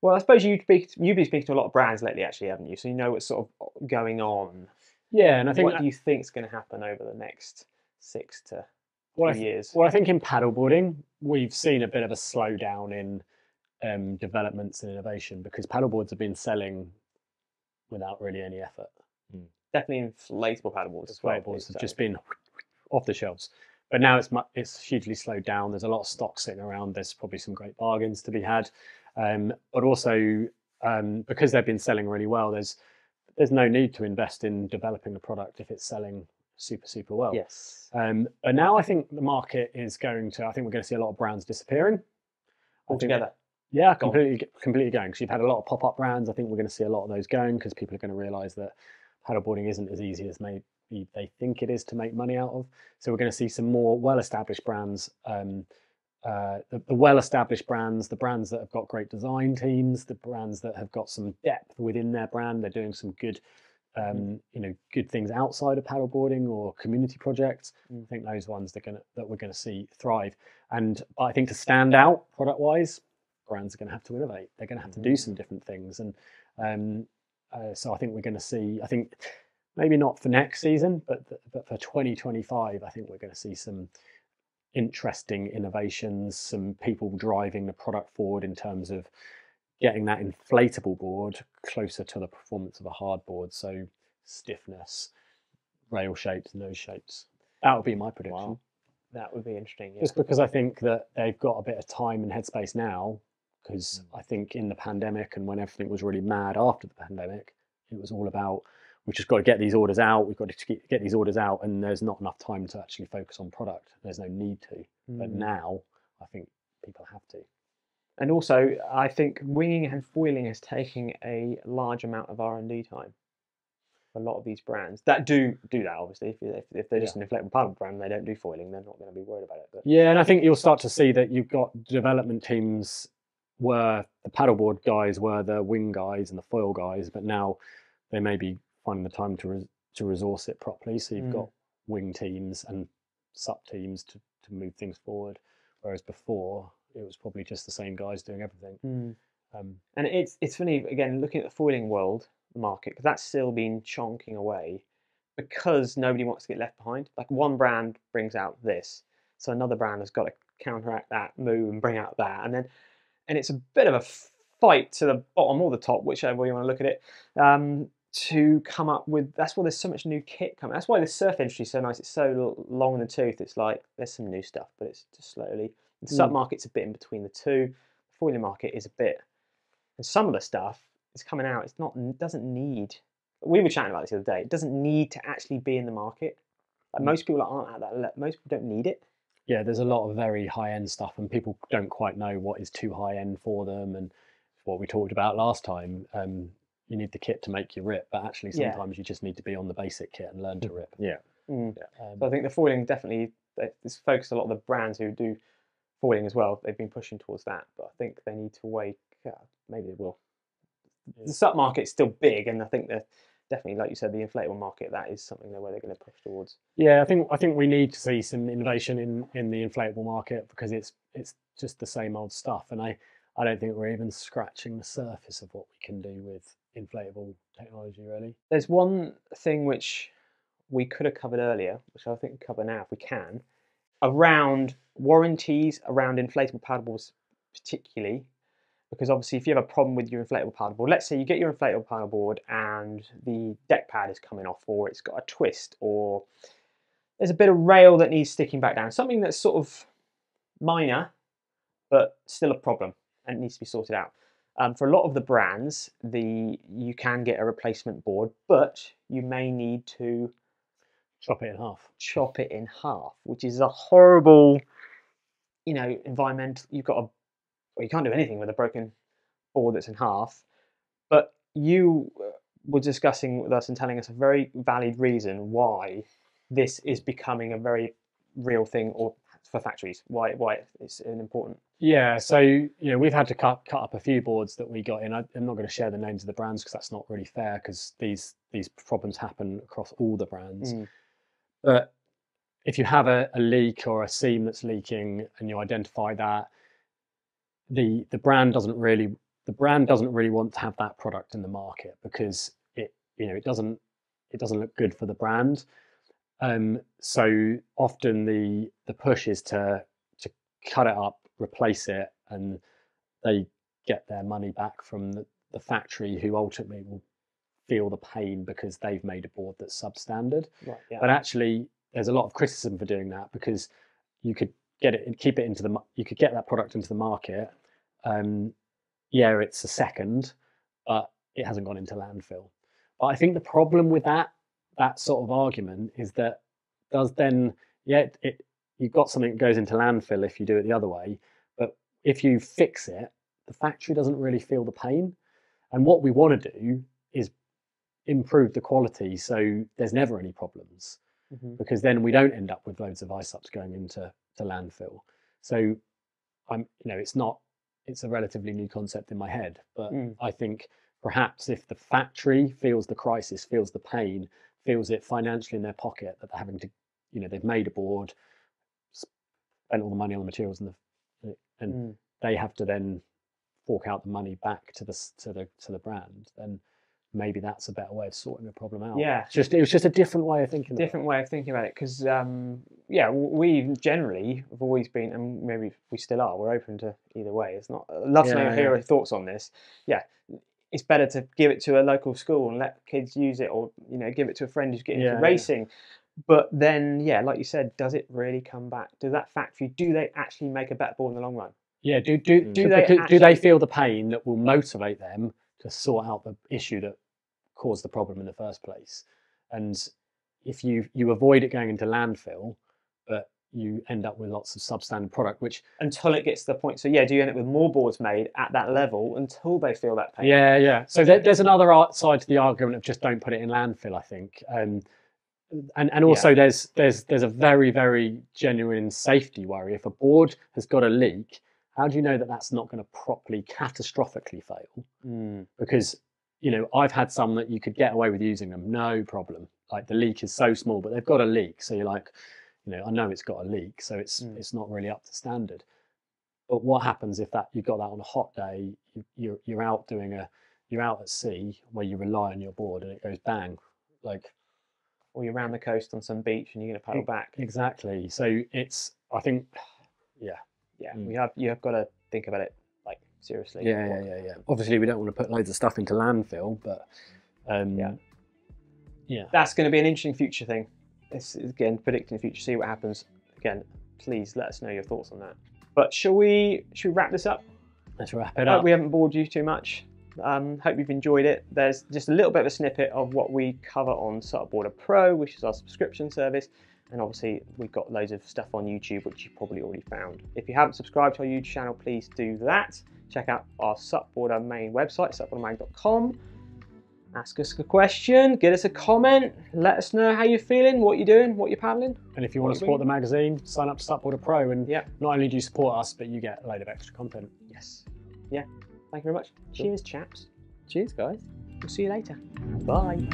I suppose you've been speaking to a lot of brands lately, actually, haven't you? So you know what's sort of going on. Yeah, and I think what do you think is going to happen over the next 6 to 2 years? Well, I think in paddleboarding, we've seen a bit of a slowdown in developments and innovation, because paddleboards have been selling without really any effort. Definitely inflatable paddleboards as well. Paddleboards have just been off the shelves. But now it's hugely slowed down. There's a lot of stock sitting around. There's probably some great bargains to be had. But also, because they've been selling really well, there's no need to invest in developing the product if it's selling super, super well. Yes. But now I think the market is I think we're going to see a lot of brands disappearing. Altogether? Yeah, completely going. Because you've had a lot of pop-up brands. I think we're going to see a lot of those going, because people are going to realise that paddleboarding isn't as easy as maybe they think it is to make money out of. So we're going to see some more well-established brands. The well-established brands, the brands that have got great design teams, the brands that have got some depth within their brand. They're doing some good, good things outside of paddleboarding or community projects. I think those ones that we're going to see thrive. And I think to stand out product-wise, brands are going to have to innovate. They're going to have to do some different things. And so I think we're going to see. I think maybe not for next season, but for 2025, I think we're going to see some interesting innovations, some people driving the product forward in terms of getting that inflatable board closer to the performance of a hard board. So stiffness, rail shapes, nose shapes. That would be my prediction. Wow. That would be interesting. Yeah. Just because I think that they've got a bit of time and headspace now, because I think in the pandemic and when everything was really mad after the pandemic, it was all about, we've just got to get these orders out. We've got to get these orders out, and there's not enough time to actually focus on product. There's no need to. But now, I think people have to. And also, I think winging and foiling is taking a large amount of R&D time. A lot of these brands that do that, obviously. If they're just an inflatable paddle brand, they don't do foiling. They're not going to be worried about it. But yeah, and I think you'll start to see that you've got development teams where the paddleboard guys were the wing guys and the foil guys, but now they may be finding the time to resource it properly. So you've got wing teams and SUP teams to move things forward. Whereas before, it was probably just the same guys doing everything. And it's funny, again, looking at the foiling world market, because that's still been chonking away because nobody wants to get left behind. Like one brand brings out this, so another brand has got to counteract that, move and bring out that, and it's a bit of a fight to the bottom or the top, whichever way you want to look at it, to come up with. That's why there's so much new kit coming. That's why the surf industry is so nice. It's so long in the tooth. It's like there's some new stuff, but it's just slowly. The sub market's a bit in between the two. The foiling market is a bit, and some of the stuff is coming out. It's not. Doesn't need. We were chatting about this the other day. It doesn't need to actually be in the market. Like most people aren't at that level. Most people don't need it. Yeah, there's a lot of very high-end stuff, and people don't quite know what is too high-end for them. And what we talked about last time, you need the kit to make you rip, but actually sometimes you just need to be on the basic kit and learn to rip. Yeah. So I think the foiling definitely, it's focused a lot of the brands who do foiling as well. They've been pushing towards that, but I think they need to wake up. Maybe they will. The sub market's still big, and I think that definitely, like you said, the inflatable market, that is something where they're going to push towards. Yeah, I think we need to see some innovation in the inflatable market, because it's just the same old stuff, and I don't think we're even scratching the surface of what we can do with inflatable technology, really. There's one thing which we could have covered earlier, which I think we cover now if we can, around warranties around inflatable paddleboards particularly. Because obviously if you have a problem with your inflatable paddleboard, let's say you get your inflatable paddleboard and the deck pad is coming off, or it's got a twist, or there's a bit of rail that needs sticking back down, something that's sort of minor but still a problem and it needs to be sorted out. For a lot of the brands, you can get a replacement board, but you may need to chop it in half, which is a horrible, environmental. You can't do anything with a broken board that's in half. But you were discussing with us and telling us a very valid reason why this is becoming a very real thing, or for factories, why it's an important. Yeah, so we've had to cut up a few boards that we got in. I'm not going to share the names of the brands because that's not really fair, because these problems happen across all the brands. But if you have a leak or a seam that's leaking and you identify that, the brand doesn't really want to have that product in the market, because it doesn't look good for the brand. So often the push is to cut it up, replace it, and they get their money back from the factory, who ultimately will feel the pain because they've made a board that's substandard. Right, yeah. But actually, there's a lot of criticism for doing that, because you could get it and keep it you could get that product into the market. Yeah, it's a second, but it hasn't gone into landfill. But I think the problem with that sort of argument is that you've got something that goes into landfill if you do it the other way, but if you fix it, the factory doesn't really feel the pain. And what we want to do is improve the quality so there's never any problems, because then we don't end up with loads of ice-ups going into landfill. So it's a relatively new concept in my head, but I think perhaps if the factory feels the crisis, feels the pain, feels it financially in their pocket, that they're having to, they've made a board, spent all the money on the materials, and they have to then fork out the money back to the brand, then maybe that's a better way of sorting the problem out. Yeah, it was just a different way of thinking. Way of thinking about it, because we generally have always been, and maybe we still are. We're open to either way. It's not. I'd love to hear your thoughts on this. Yeah, it's better to give it to a local school and let kids use it, or give it to a friend who's getting into racing. But then, like you said, does it really come back? Do that factory? Do they actually make a better board in the long run? Yeah. Do they feel the pain that will motivate them to sort out the issue that caused the problem in the first place? And if you avoid it going into landfill, but you end up with lots of substandard product, which until it gets to the point. So do you end up with more boards made at that level until they feel that pain? Yeah. So there's another side to the argument of just don't put it in landfill, I think. And also there's a very, very genuine safety worry. If a board has got a leak, how do you know that that's not going to properly catastrophically fail? Because I've had some that you could get away with using them, no problem. Like the leak is so small, but they've got a leak, so you're like, I know it's got a leak, so it's not really up to standard. But what happens if that you've got that on a hot day? You're out you're out at sea where you rely on your board and it goes bang, like. Or you're around the coast on some beach and you're going to paddle back. Exactly. So I think, yeah. You have got to think about it like seriously. Yeah. Obviously, we don't want to put loads of stuff into landfill, but yeah. That's going to be an interesting future thing. It's, again, predicting the future, see what happens. Again, please let us know your thoughts on that. But should we wrap this up? Let's wrap it up. We haven't bored you too much. Hope you've enjoyed it. There's just a little bit of a snippet of what we cover on Supporter Pro, which is our subscription service. And obviously we've got loads of stuff on YouTube, which you've probably already found. If you haven't subscribed to our YouTube channel, please do that. Check out our Supporter main website, supportermag.com. Ask us a question, get us a comment, let us know how you're feeling, what you're doing, what you're paddling. And if you want to support the magazine, sign up to Supporter Pro, and not only do you support us, but you get a load of extra content. Yes. Yeah. Thank you very much. Sure. Cheers, chaps. Cheers, guys. We'll see you later. Bye.